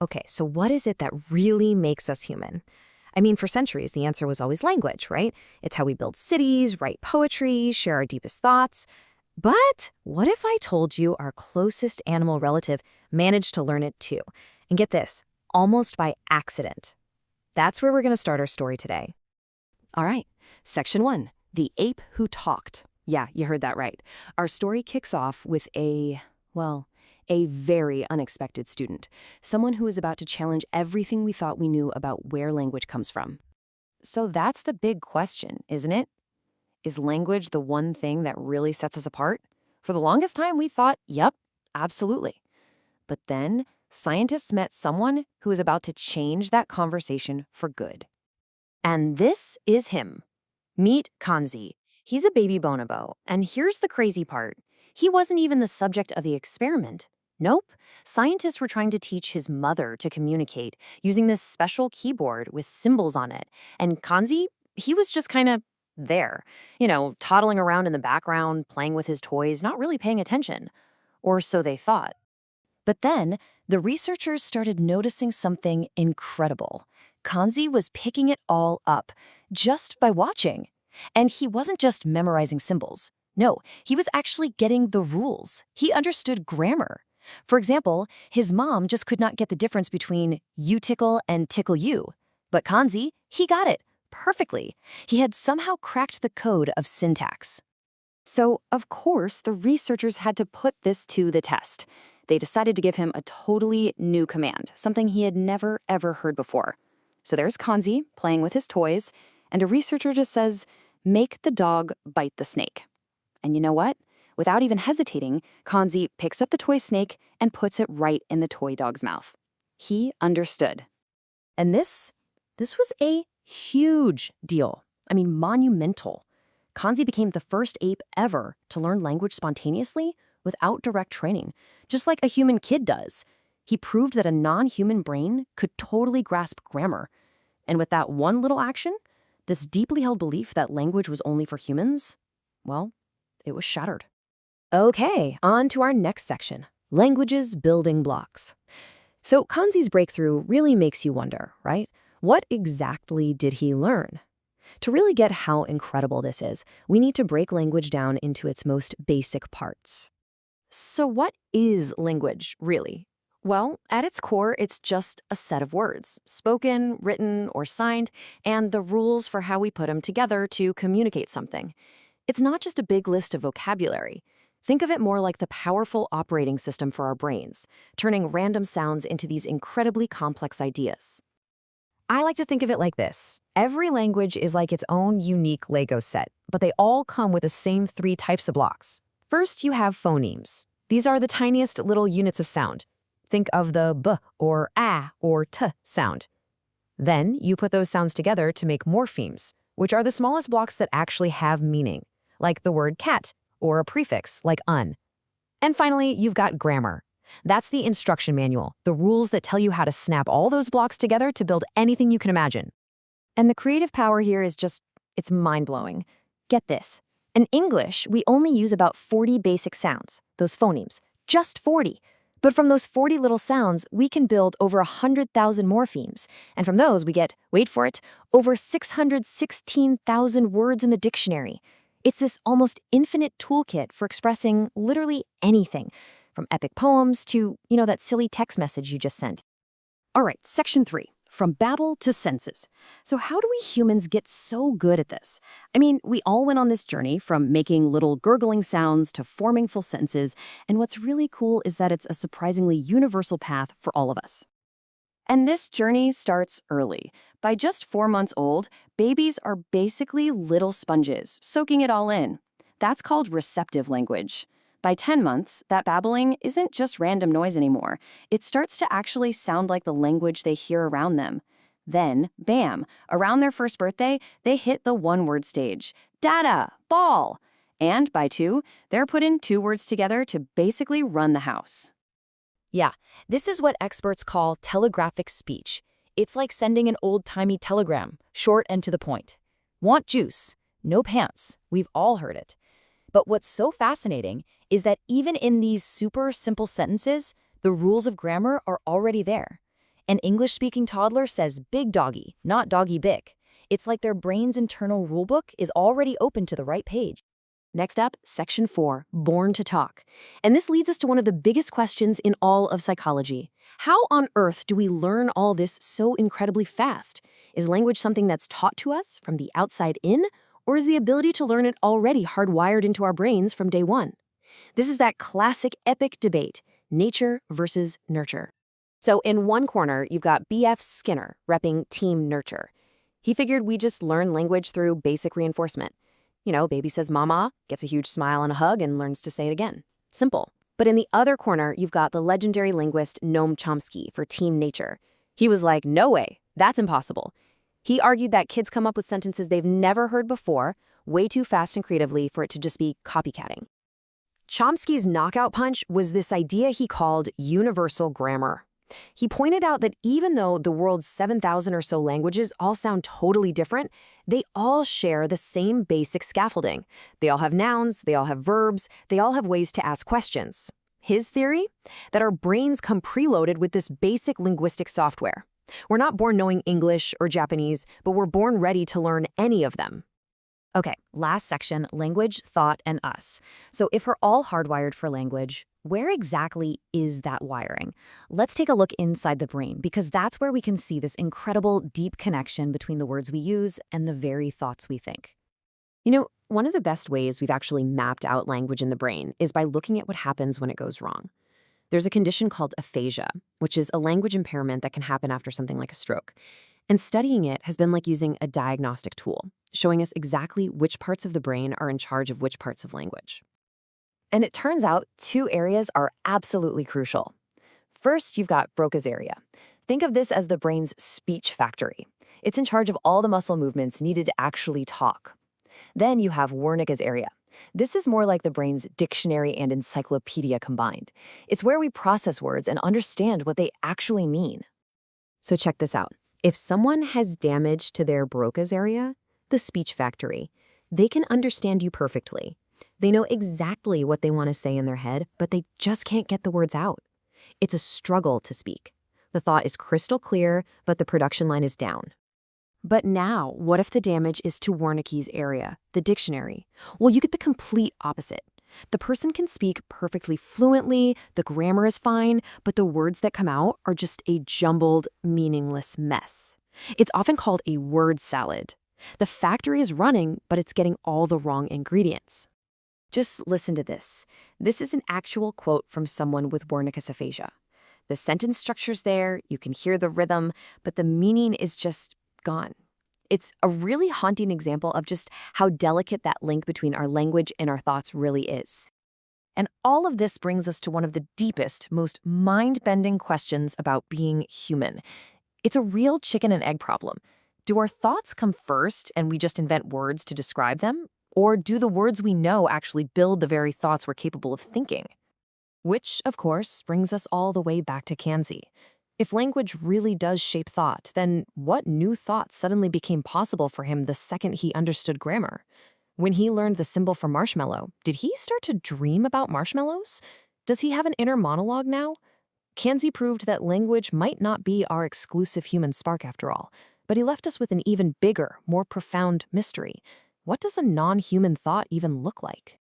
Okay, so what is it that really makes us human? I mean, for centuries, the answer was always language, right? It's how we build cities, write poetry, share our deepest thoughts. But what if I told you our closest animal relative managed to learn it too? And get this, almost by accident. That's where we're going to start our story today. All right, Section 1, the ape who talked. Yeah, you heard that right. Our story kicks off with a very unexpected student, someone who is about to challenge everything we thought we knew about where language comes from. So that's the big question, isn't it? Is language the one thing that really sets us apart? For the longest time, we thought, yep, absolutely. But then scientists met someone who is about to change that conversation for good. And this is him. Meet Kanzi. He's a baby bonobo, and here's the crazy part. He wasn't even the subject of the experiment. Nope. Scientists were trying to teach his mother to communicate using this special keyboard with symbols on it. And Kanzi, he was just kind of there, toddling around in the background, playing with his toys, not really paying attention. Or so they thought. But then, the researchers started noticing something incredible. Kanzi was picking it all up, just by watching. And he wasn't just memorizing symbols. No, he was actually getting the rules. He understood grammar. For example, his mom just could not get the difference between you tickle and tickle you. But Kanzi, he got it perfectly. He had somehow cracked the code of syntax. So, of course, the researchers had to put this to the test. They decided to give him a totally new command, something he had never, ever heard before. So there's Kanzi playing with his toys, and a researcher just says, make the dog bite the snake. And you know what? Without even hesitating, Kanzi picks up the toy snake and puts it right in the toy dog's mouth. He understood. And this was a huge deal. I mean, monumental. Kanzi became the first ape ever to learn language spontaneously without direct training, just like a human kid does. He proved that a non-human brain could totally grasp grammar. And with that one little action, this deeply held belief that language was only for humans, well, it was shattered. Okay, on to our next section, language's building blocks. So Kanzi's breakthrough really makes you wonder, right? What exactly did he learn? To really get how incredible this is, we need to break language down into its most basic parts. So what is language, really? Well, at its core, it's just a set of words, spoken, written, or signed, and the rules for how we put them together to communicate something. It's not just a big list of vocabulary. Think of it more like the powerful operating system for our brains, turning random sounds into these incredibly complex ideas. I like to think of it like this. Every language is like its own unique Lego set, but they all come with the same 3 types of blocks. First, you have phonemes. These are the tiniest little units of sound. Think of the b or a or t sound. Then you put those sounds together to make morphemes, which are the smallest blocks that actually have meaning, like the word cat or a prefix like un. And finally, you've got grammar. That's the instruction manual, the rules that tell you how to snap all those blocks together to build anything you can imagine. And the creative power here is it's mind-blowing. Get this. In English, we only use about 40 basic sounds, those phonemes, just 40. But from those 40 little sounds, we can build over 100,000 morphemes. And from those, we get, wait for it, over 616,000 words in the dictionary. It's this almost infinite toolkit for expressing literally anything, from epic poems to, that silly text message you just sent. All right, Section 3. From babble to senses. So how do we humans get so good at this? I mean, we all went on this journey from making little gurgling sounds to forming full sentences, and what's really cool is that it's a surprisingly universal path for all of us. And this journey starts early. By just 4 months old, babies are basically little sponges, soaking it all in. That's called receptive language. By 10 months, that babbling isn't just random noise anymore. It starts to actually sound like the language they hear around them. Then, bam, around their first birthday, they hit the one-word stage. Dada, ball. And by 2, they're putting 2 words together to basically run the house. Yeah, this is what experts call telegraphic speech. It's like sending an old-timey telegram, short and to the point. Want juice? No pants. We've all heard it. But what's so fascinating is that even in these super simple sentences, the rules of grammar are already there. An English-speaking toddler says big doggy, not doggy big. It's like their brain's internal rulebook is already open to the right page. Next up, Section 4, Born to Talk. And this leads us to one of the biggest questions in all of psychology. How on earth do we learn all this so incredibly fast? Is language something that's taught to us from the outside in, or is the ability to learn it already hardwired into our brains from day one? This is that classic epic debate, nature versus nurture. So in one corner, you've got B.F. Skinner repping Team Nurture. He figured we just learn language through basic reinforcement. You know, baby says mama, gets a huge smile and a hug, and learns to say it again. Simple. But in the other corner, you've got the legendary linguist Noam Chomsky for Team Nature. He was like, no way, that's impossible. He argued that kids come up with sentences they've never heard before, way too fast and creatively for it to just be copycatting. Chomsky's knockout punch was this idea he called universal grammar. He pointed out that even though the world's 7,000 or so languages all sound totally different, they all share the same basic scaffolding. They all have nouns, they all have verbs, they all have ways to ask questions. His theory? That our brains come preloaded with this basic linguistic software. We're not born knowing English or Japanese, but we're born ready to learn any of them. Okay, last section, language, thought, and us. So if we're all hardwired for language, where exactly is that wiring? Let's take a look inside the brain, because that's where we can see this incredible, deep connection between the words we use and the very thoughts we think. You know, one of the best ways we've actually mapped out language in the brain is by looking at what happens when it goes wrong. There's a condition called aphasia, which is a language impairment that can happen after something like a stroke. And studying it has been like using a diagnostic tool, showing us exactly which parts of the brain are in charge of which parts of language. And it turns out two areas are absolutely crucial. First, you've got Broca's area. Think of this as the brain's speech factory. It's in charge of all the muscle movements needed to actually talk. Then you have Wernicke's area. This is more like the brain's dictionary and encyclopedia combined. It's where we process words and understand what they actually mean. So check this out. If someone has damage to their Broca's area, the speech factory, they can understand you perfectly. They know exactly what they want to say in their head, but they just can't get the words out. It's a struggle to speak. The thought is crystal clear, but the production line is down. But now, what if the damage is to Wernicke's area, the dictionary? Well, you get the complete opposite. The person can speak perfectly fluently, the grammar is fine, but the words that come out are just a jumbled, meaningless mess. It's often called a word salad. The factory is running, but it's getting all the wrong ingredients. Just listen to this. This is an actual quote from someone with Wernicke's aphasia. The sentence structure's there, you can hear the rhythm, but the meaning is just gone. It's a really haunting example of just how delicate that link between our language and our thoughts really is. And all of this brings us to one of the deepest, most mind-bending questions about being human. It's a real chicken and egg problem. Do our thoughts come first and we just invent words to describe them? Or do the words we know actually build the very thoughts we're capable of thinking? Which, of course, brings us all the way back to Kanzi. If language really does shape thought, then what new thoughts suddenly became possible for him the second he understood grammar? When he learned the symbol for marshmallow, did he start to dream about marshmallows? Does he have an inner monologue now? Kanzi proved that language might not be our exclusive human spark after all, but he left us with an even bigger, more profound mystery. What does a non-human thought even look like?